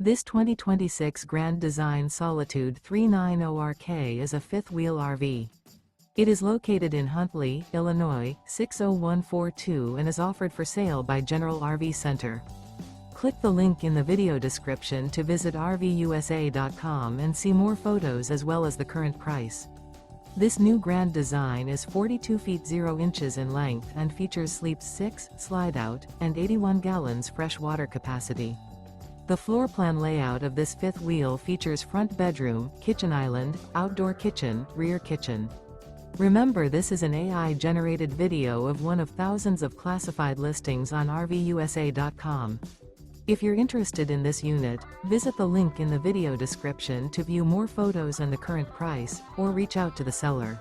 This 2026 Grand Design Solitude 390RK is a fifth-wheel RV. It is located in Huntley, Illinois, 60142 and is offered for sale by General RV Center. Click the link in the video description to visit RVUSA.com and see more photos as well as the current price. This new Grand Design is 42 feet 0 inches in length and features sleeps 6, slide-out, and 81 gallons fresh water capacity. The floor plan layout of this fifth wheel features front bedroom, kitchen island, outdoor kitchen, rear kitchen. Remember, this is an AI-generated video of one of thousands of classified listings on RVUSA.com. If you're interested in this unit, visit the link in the video description to view more photos and the current price, or reach out to the seller.